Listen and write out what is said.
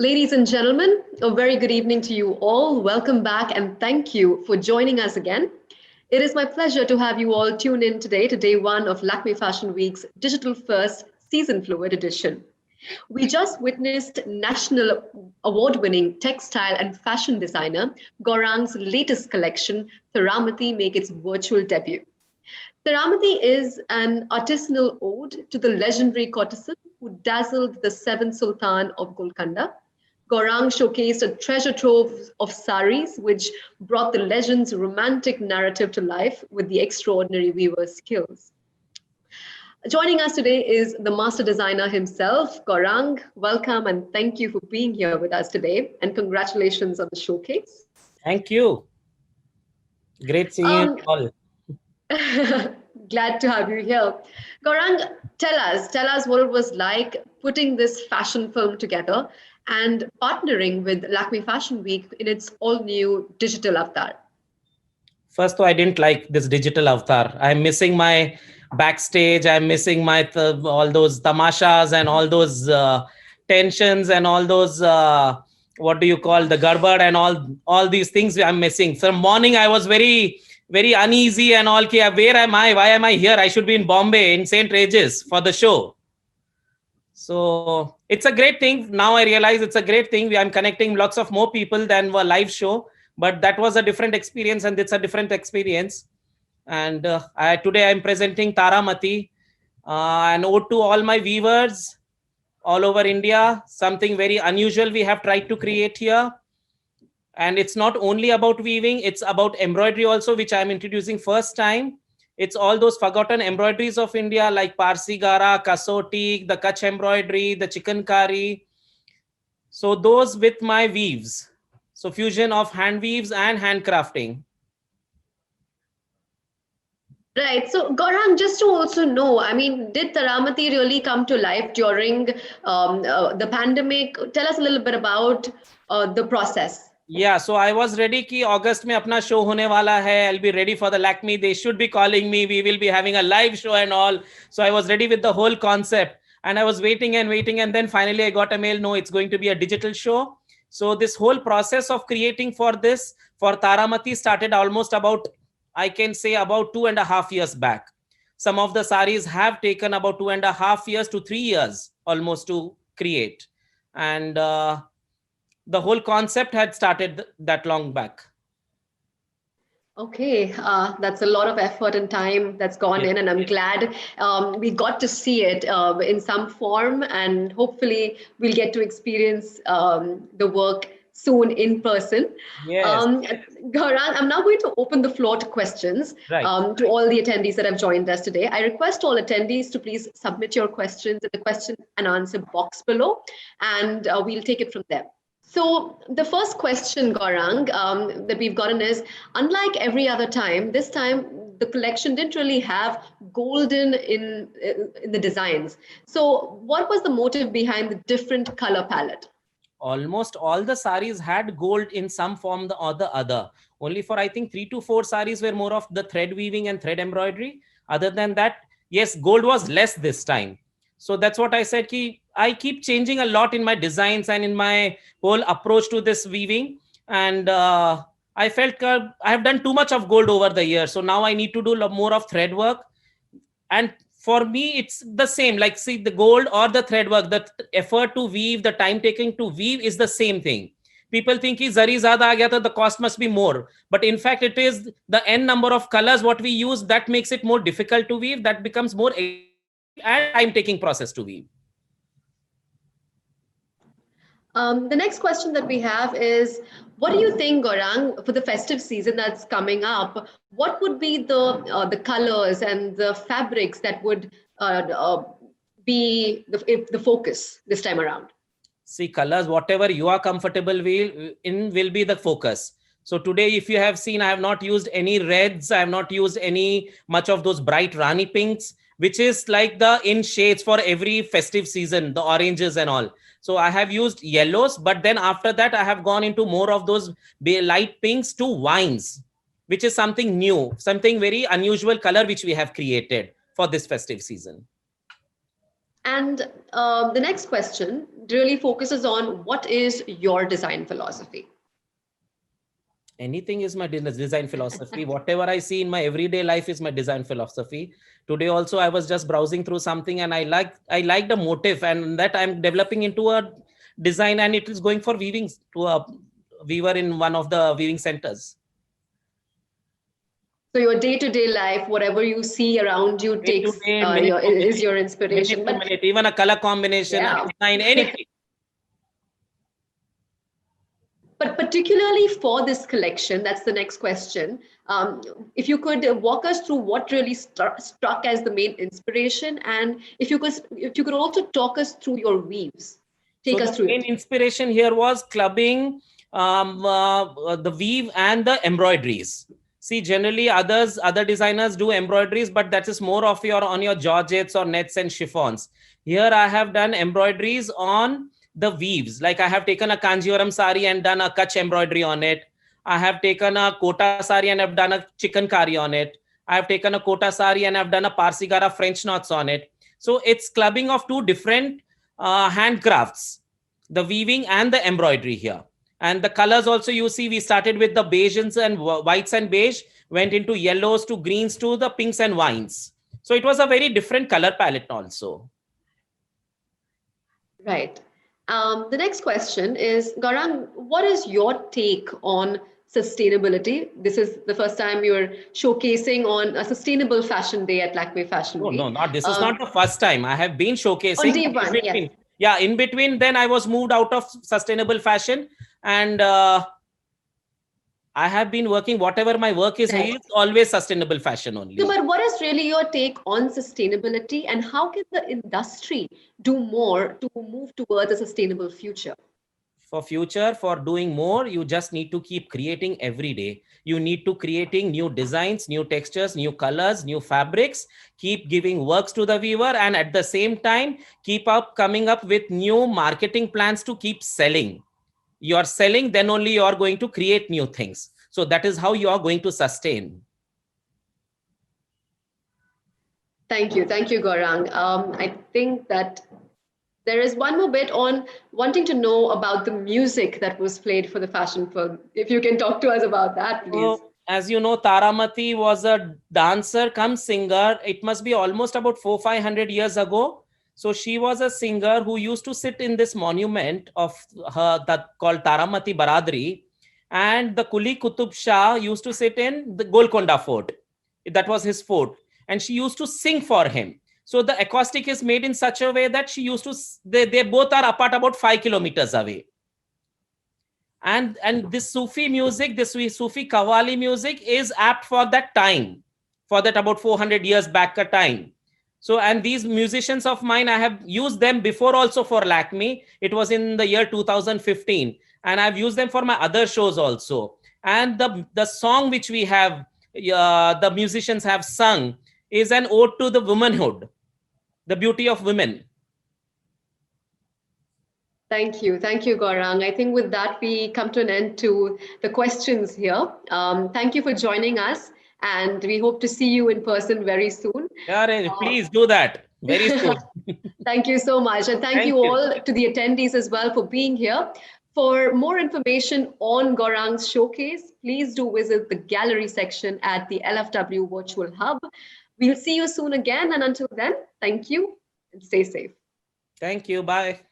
Ladies and gentlemen, a very good evening to you all. Welcome back and thank you for joining us again. It is my pleasure to have you all tune in today to day one of Lakme Fashion Week's Digital First Season Fluid Edition. We just witnessed national award-winning textile and fashion designer Gaurang's latest collection, Taramati, make its virtual debut. Taramati is an artisanal ode to the legendary courtesan who dazzled the seventh Sultan of Golconda. Gaurang showcased a treasure trove of saris, which brought the legend's romantic narrative to life with the extraordinary weaver's skills. Joining us today is the master designer himself, Gaurang. Welcome and thank you for being here with us today. And congratulations on the showcase. Thank you. Great seeing you all. Glad to have you here. Gaurang, tell us what it was like putting this fashion film together and partnering with Lakme Fashion Week in its all-new digital avatar. First, though, I didn't like this digital avatar. I'm missing my backstage. I'm missing my all those tamashas and all those tensions and all those what do you call the garbad and all these things I'm missing. So morning I was very uneasy and all. Where am I? Why am I here? I should be in Bombay in St. Regis for the show. So it's a great thing. Now I realize it's a great thing. I'm connecting lots of more people than a live show, but that was a different experience and it's a different experience. And today I'm presenting Taramati, an ode to all my weavers all over India. Something very unusual we have tried to create here. And it's not only about weaving, it's about embroidery also, which I'm introducing first time. It's all those forgotten embroideries of India like Parsi Gara, Kasoti, the Kutch embroidery, the chikankari. So those with my weaves. So fusion of hand weaves and handcrafting. Right. So Gaurang, just to also know, I mean, did Taramati really come to life during the pandemic? Tell us a little bit about the process. Yeah, so I was ready कि August में अपना show होने वाला है. I'll be ready for the Lakme. They should be calling me. We will be having a live show and all. So I was ready with the whole concept. And I was waiting. And then finally I got a mail. No, it's going to be a digital show. So this whole process of creating for Taramati started almost about, I can say about 2.5 years back. Some of the saris have taken about 2.5 years to 3 years almost to create. And the whole concept had started that long back. Okay, that's a lot of effort and time that's gone in, and I'm glad we got to see it in some form, and hopefully we'll get to experience the work soon in person. Yes. Gaurang, I'm now going to open the floor to questions to all the attendees that have joined us today. I request all attendees to please submit your questions in the question and answer box below, and we'll take it from there. So the first question, Gaurang, that we've gotten is, unlike every other time, this time the collection didn't really have golden in the designs. So what was the motive behind the different color palette? Almost all the saris had gold in some form or the other. Only for, I think, 3 to 4 saris were more of the thread weaving and thread embroidery. Other than that, yes, gold was less this time. So that's what I said. I keep changing a lot in my designs and in my whole approach to this weaving. And I felt I have done too much of gold over the years. So now I need to do more of thread work. And for me, it's the same. Like, see, the gold or the thread work, the effort to weave, the time taking to weave is the same thing. People think zari zyada aa gaya tha, the cost must be more. But in fact, it is the n number of colors what we use that makes it more difficult to weave. That becomes more and time-taking process to weave. The next question that we have is, what do you think, Gaurang, for the festive season that's coming up, what would be the colors and the fabrics that would be the focus this time around? See, colors, whatever you are comfortable in will be the focus. So today, if you have seen, I have not used any reds. I have not used any much of those bright Rani pinks, which is like the in shades for every festive season, the oranges and all. So I have used yellows, but then after that, I have gone into more of those light pinks to wines, which is something new, something very unusual color, which we have created for this festive season. And the next question really focuses on what is your design philosophy? Anything is my design philosophy. Whatever I see in my everyday life is my design philosophy. Today also I was just browsing through something and I like the motif, and that I'm developing into a design, and it is going for weaving to a weaver in one of the weaving centers. So your day-to-day life, whatever you see around you takes is your inspiration. But even a color combination, a design, anything. But particularly for this collection, that's the next question. If you could walk us through what really struck as the main inspiration, and if you could also talk us through your weaves, take us through it. The main inspiration here was clubbing the weave and the embroideries. See, generally other designers do embroideries, but that is more of on your georgettes or nets and chiffons. Here I have done embroideries on the weaves. Like I have taken a Kanjivaram sari and done a Kutch embroidery on it. I have taken a Kota sari and I've done a chikankari on it. I have taken a Kota sari and I've done a Parsigara French knots on it. So it's clubbing of two different handcrafts, the weaving and the embroidery here. And the colors also, you see, we started with the beiges and whites and beige, went into yellows to greens to the pinks and wines. So it was a very different color palette also. Right. The next question is, Gaurang, what is your take on sustainability? This is the first time you're showcasing on a sustainable fashion day at Lakme Fashion Week. No, this is not the first time. I have been showcasing. On day one, yes. Yeah, in between, then I was moved out of sustainable fashion, and I have been working, whatever my work is, is always sustainable fashion only. So, but what is really your take on sustainability, and how can the industry do more to move towards a sustainable future? For doing more, you just need to keep creating every day. You need to creating new designs, new textures, new colors, new fabrics, keep giving works to the weaver, and at the same time, coming up with new marketing plans to keep selling. You are selling, then only you are going to create new things. So that is how you are going to sustain. Thank you, Gaurang. I think that there is one more bit on wanting to know about the music that was played for the fashion film. If you can talk to us about that, please. So, as you know, Taramati was a dancer come singer. It must be almost about 400-500 years ago. So she was a singer who used to sit in this monument of her that called Taramati Baradri. And the Kuli Qutub Shah used to sit in the Golconda Fort. That was his fort. And she used to sing for him. So the acoustic is made in such a way that she used to, they both are apart about 5 kilometers away. And this Sufi music, this Sufi Qawwali music is apt for that time, for that about 400 years back a time. So, and these musicians of mine, I have used them before also for Lakme. It was in the year 2015. And I've used them for my other shows also. And the song which we have, the musicians have sung, is an ode to the womanhood, the beauty of women. Thank you, Gaurang. I think with that, we come to an end to the questions here. Thank you for joining us, and we hope to see you in person very soon. Yeah, please do that very soon. Thank you so much. And thank you all to the attendees as well for being here. For more information on Gaurang's showcase, please do visit the gallery section at the LFW Virtual Hub. We'll see you soon again. And until then, thank you and stay safe. Thank you. Bye.